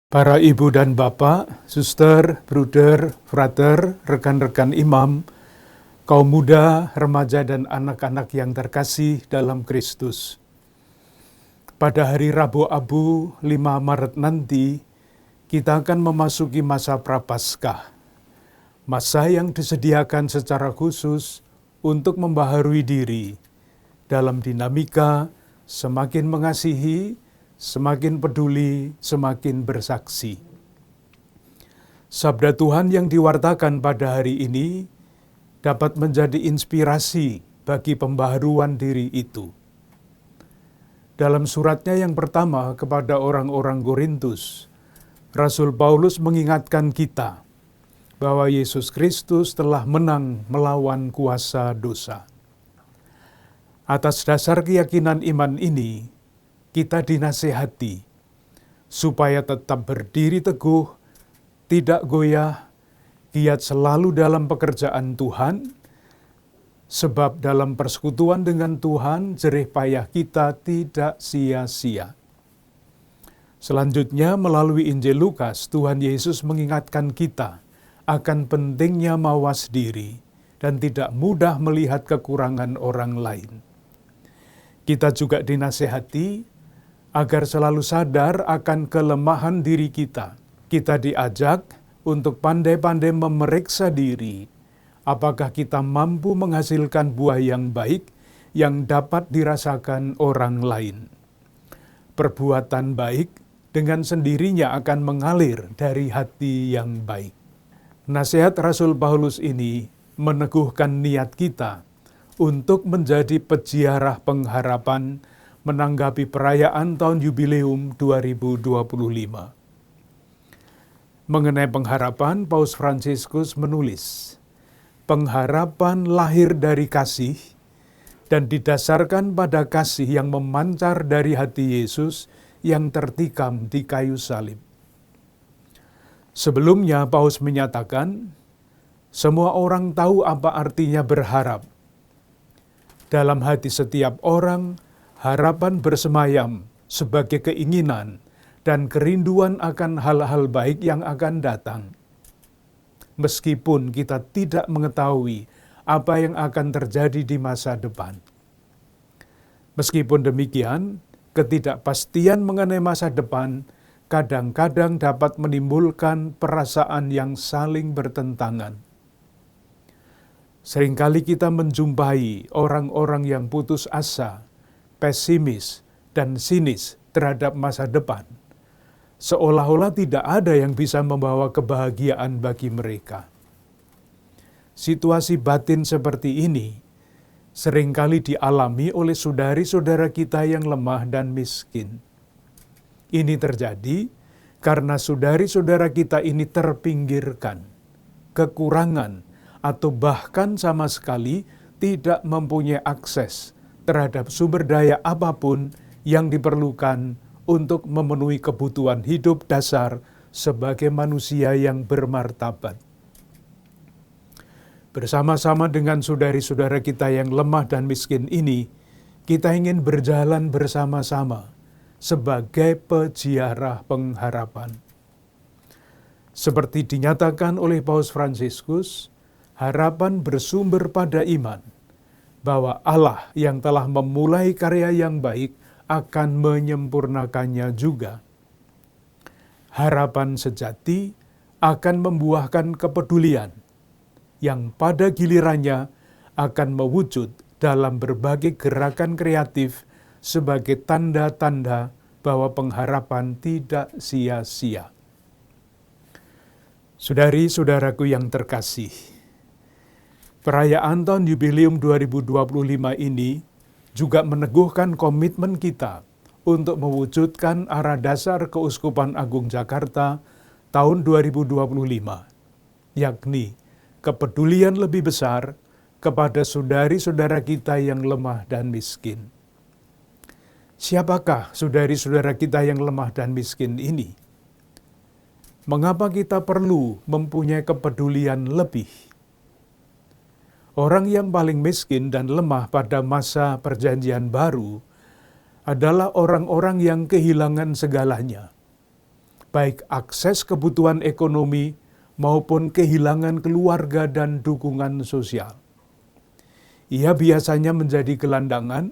Para ibu dan bapak, suster, bruder, frater, rekan-rekan imam, kaum muda, remaja, dan anak-anak yang terkasih dalam Kristus. Pada hari Rabu Abu 5 Maret nanti, kita akan memasuki masa Prapaskah, masa yang disediakan secara khusus untuk membaharui diri dalam dinamika semakin mengasihi, semakin peduli, semakin bersaksi. Sabda Tuhan yang diwartakan pada hari ini dapat menjadi inspirasi bagi pembaharuan diri itu. Dalam suratnya yang pertama kepada orang-orang Korintus, Rasul Paulus mengingatkan kita bahwa Yesus Kristus telah menang melawan kuasa dosa. Atas dasar keyakinan iman ini, kita dinasihati supaya tetap berdiri teguh, tidak goyah, giat selalu dalam pekerjaan Tuhan, sebab dalam persekutuan dengan Tuhan, jerih payah kita tidak sia-sia. Selanjutnya, melalui Injil Lukas, Tuhan Yesus mengingatkan kita akan pentingnya mawas diri dan tidak mudah melihat kekurangan orang lain. Kita juga dinasihati agar selalu sadar akan kelemahan diri kita. Kita diajak untuk pandai-pandai memeriksa diri, apakah kita mampu menghasilkan buah yang baik yang dapat dirasakan orang lain. Perbuatan baik dengan sendirinya akan mengalir dari hati yang baik. Nasihat Rasul Paulus ini meneguhkan niat kita untuk menjadi peziarah pengharapan menanggapi perayaan tahun Yubileum 2025. Mengenai pengharapan, Paus Fransiskus menulis, pengharapan lahir dari kasih dan didasarkan pada kasih yang memancar dari hati Yesus yang tertikam di kayu salib. Sebelumnya, Paus menyatakan, semua orang tahu apa artinya berharap. Dalam hati setiap orang, harapan bersemayam sebagai keinginan dan kerinduan akan hal-hal baik yang akan datang. Meskipun kita tidak mengetahui apa yang akan terjadi di masa depan. Meskipun demikian, ketidakpastian mengenai masa depan kadang-kadang dapat menimbulkan perasaan yang saling bertentangan. Seringkali kita menjumpai orang-orang yang putus asa, pesimis, dan sinis terhadap masa depan, seolah-olah tidak ada yang bisa membawa kebahagiaan bagi mereka. Situasi batin seperti ini seringkali dialami oleh saudari-saudara kita yang lemah dan miskin. Ini terjadi karena saudari-saudara kita ini terpinggirkan, kekurangan, atau bahkan sama sekali tidak mempunyai akses terhadap sumber daya apapun yang diperlukan untuk memenuhi kebutuhan hidup dasar sebagai manusia yang bermartabat. Bersama-sama dengan saudari-saudara kita yang lemah dan miskin ini, kita ingin berjalan bersama-sama sebagai peziarah pengharapan. Seperti dinyatakan oleh Paus Fransiskus, harapan bersumber pada iman bahwa Allah yang telah memulai karya yang baik akan menyempurnakannya juga. Harapan sejati akan membuahkan kepedulian yang pada gilirannya akan mewujud dalam berbagai gerakan kreatif sebagai tanda-tanda bahwa pengharapan tidak sia-sia. Saudari-saudaraku yang terkasih, perayaan tahun Yubileum 2025 ini juga meneguhkan komitmen kita untuk mewujudkan arah dasar Keuskupan Agung Jakarta tahun 2025, yakni kepedulian lebih besar kepada saudari-saudara kita yang lemah dan miskin. Siapakah saudari-saudara kita yang lemah dan miskin ini? Mengapa kita perlu mempunyai kepedulian lebih? Orang yang paling miskin dan lemah pada masa Perjanjian Baru adalah orang-orang yang kehilangan segalanya. baik akses kebutuhan ekonomi maupun kehilangan keluarga dan dukungan sosial. Ia biasanya menjadi gelandangan,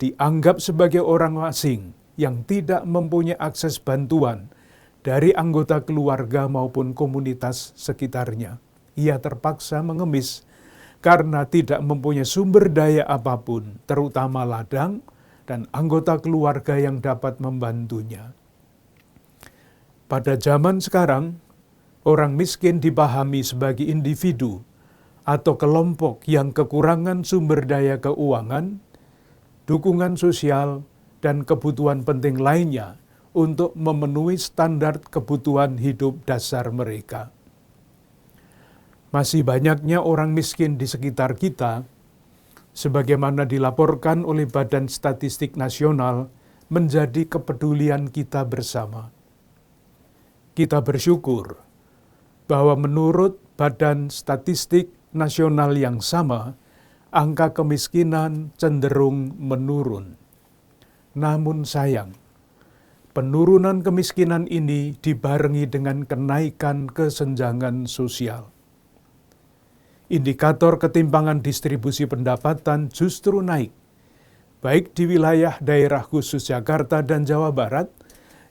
dianggap sebagai orang asing yang tidak mempunyai akses bantuan dari anggota keluarga maupun komunitas sekitarnya. Ia terpaksa mengemis karena tidak mempunyai sumber daya apapun, terutama ladang dan anggota keluarga yang dapat membantunya. Pada zaman sekarang, orang miskin dipahami sebagai individu atau kelompok yang kekurangan sumber daya keuangan, dukungan sosial, dan kebutuhan penting lainnya untuk memenuhi standar kebutuhan hidup dasar mereka. Masih banyaknya orang miskin di sekitar kita, sebagaimana dilaporkan oleh Badan Statistik Nasional, menjadi kepedulian kita bersama. Kita bersyukur bahwa menurut Badan Statistik Nasional yang sama, angka kemiskinan cenderung menurun. Namun sayang, penurunan kemiskinan ini dibarengi dengan kenaikan kesenjangan sosial. Indikator ketimpangan distribusi pendapatan justru naik, baik di wilayah daerah khusus Jakarta dan Jawa Barat,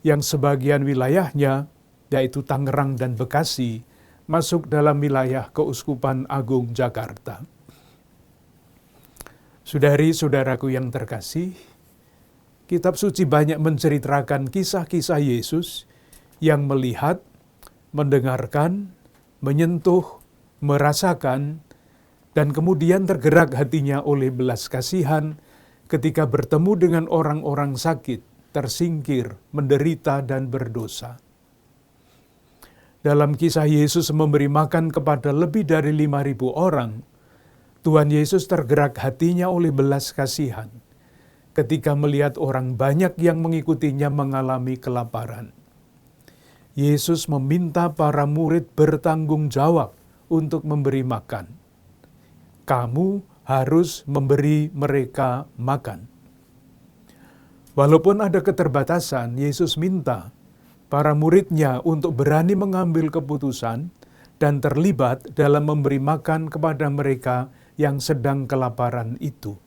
yang sebagian wilayahnya, yaitu Tangerang dan Bekasi, masuk dalam wilayah Keuskupan Agung Jakarta. Saudari-saudaraku yang terkasih, Kitab Suci banyak menceritakan kisah-kisah Yesus yang melihat, mendengarkan, menyentuh, merasakan, dan kemudian tergerak hatinya oleh belas kasihan ketika bertemu dengan orang-orang sakit, tersingkir, menderita, dan berdosa. Dalam kisah Yesus memberi makan kepada lebih dari 5.000 orang, Tuhan Yesus tergerak hatinya oleh belas kasihan ketika melihat orang banyak yang mengikutinya mengalami kelaparan. Yesus meminta para murid bertanggung jawab untuk memberi makan. Kamu harus memberi mereka makan. Walaupun ada keterbatasan, Yesus minta para muridnya untuk berani mengambil keputusan dan terlibat dalam memberi makan kepada mereka yang sedang kelaparan itu.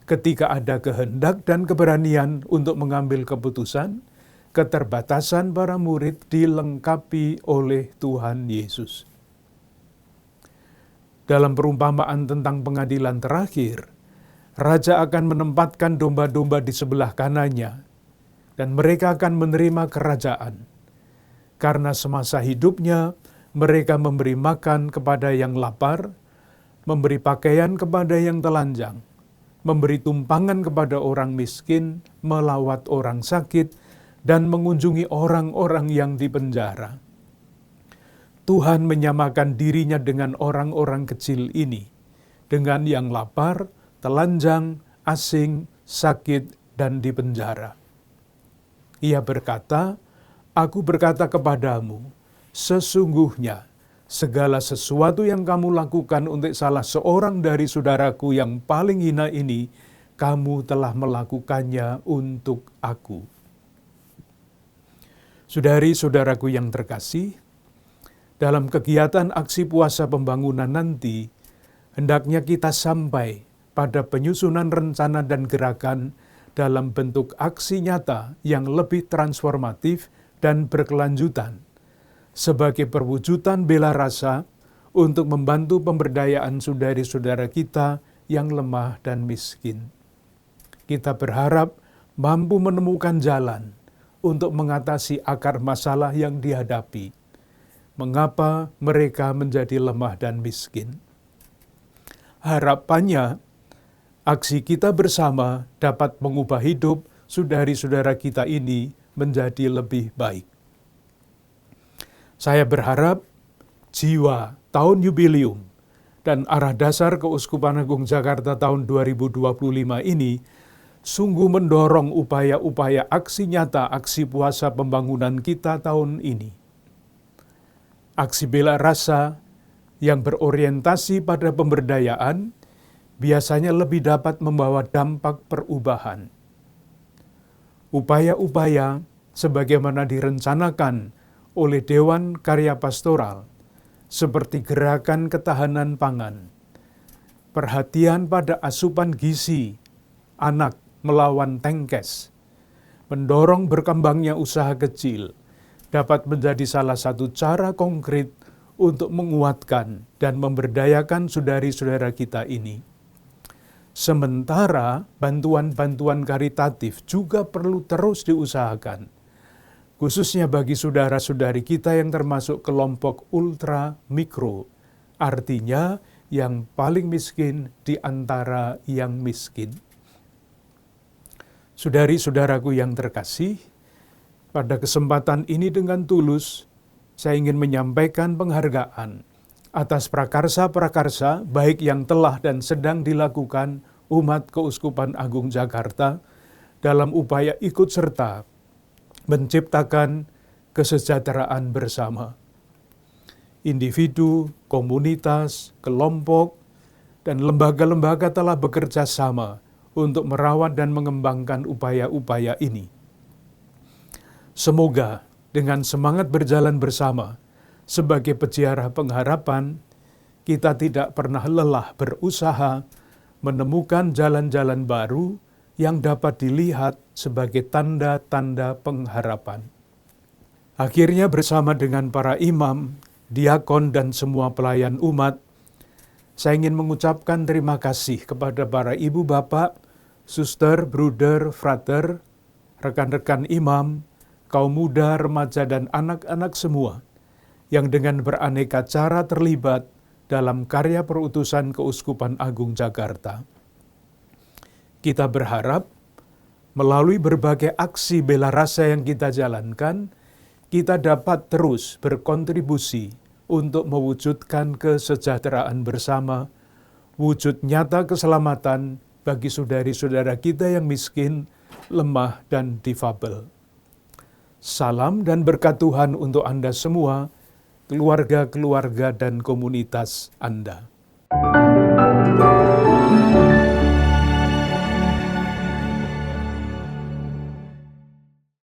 Ketika ada kehendak dan keberanian untuk mengambil keputusan, keterbatasan para murid dilengkapi oleh Tuhan Yesus. Dalam perumpamaan tentang pengadilan terakhir, raja akan menempatkan domba-domba di sebelah kanannya, dan mereka akan menerima kerajaan. Karena semasa hidupnya, mereka memberi makan kepada yang lapar, memberi pakaian kepada yang telanjang, memberi tumpangan kepada orang miskin, melawat orang sakit, dan mengunjungi orang-orang yang dipenjara. Tuhan menyamakan dirinya dengan orang-orang kecil ini, dengan yang lapar, telanjang, asing, sakit, dan dipenjara. Ia berkata, "Aku berkata kepadamu, sesungguhnya segala sesuatu yang kamu lakukan untuk salah seorang dari saudaraku yang paling hina ini, kamu telah melakukannya untuk aku." Saudari-saudaraku yang terkasih, dalam kegiatan aksi puasa pembangunan nanti, hendaknya kita sampai pada penyusunan rencana dan gerakan dalam bentuk aksi nyata yang lebih transformatif dan berkelanjutan, sebagai perwujudan bela rasa untuk membantu pemberdayaan saudari-saudara kita yang lemah dan miskin. Kita berharap mampu menemukan jalan untuk mengatasi akar masalah yang dihadapi. Mengapa mereka menjadi lemah dan miskin? Harapannya, aksi kita bersama dapat mengubah hidup saudari-saudara kita ini menjadi lebih baik. Saya berharap jiwa tahun yubileum dan arah dasar Keuskupan Agung Jakarta tahun 2025 ini sungguh mendorong upaya-upaya aksi nyata aksi puasa pembangunan kita tahun ini. Aksi bela rasa yang berorientasi pada pemberdayaan biasanya lebih dapat membawa dampak perubahan. Upaya-upaya sebagaimana direncanakan oleh Dewan Karya Pastoral, seperti gerakan ketahanan pangan, perhatian pada asupan gizi anak melawan tengkes, mendorong berkembangnya usaha kecil, dapat menjadi salah satu cara konkret untuk menguatkan dan memberdayakan saudari-saudara kita ini. Sementara bantuan-bantuan karitatif juga perlu terus diusahakan, khususnya bagi saudara-saudari kita yang termasuk kelompok ultra mikro, artinya yang paling miskin di antara yang miskin. Saudari-saudaraku yang terkasih, pada kesempatan ini dengan tulus, saya ingin menyampaikan penghargaan atas prakarsa-prakarsa baik yang telah dan sedang dilakukan umat Keuskupan Agung Jakarta dalam upaya ikut serta menciptakan kesejahteraan bersama. Individu, komunitas, kelompok, dan lembaga-lembaga telah bekerja sama untuk merawat dan mengembangkan upaya-upaya ini. Semoga dengan semangat berjalan bersama sebagai peziarah pengharapan, kita tidak pernah lelah berusaha menemukan jalan-jalan baru yang dapat dilihat sebagai tanda-tanda pengharapan. Akhirnya bersama dengan para imam, diakon, dan semua pelayan umat, saya ingin mengucapkan terima kasih kepada para ibu bapak, suster, bruder, frater, rekan-rekan imam, kaum muda, remaja, dan anak-anak semua yang dengan beraneka cara terlibat dalam karya perutusan Keuskupan Agung Jakarta. Kita berharap melalui berbagai aksi bela rasa yang kita jalankan, kita dapat terus berkontribusi untuk mewujudkan kesejahteraan bersama, wujud nyata keselamatan bagi saudari-saudara kita yang miskin, lemah, dan difabel. Salam dan berkat Tuhan untuk Anda semua, keluarga-keluarga dan komunitas Anda.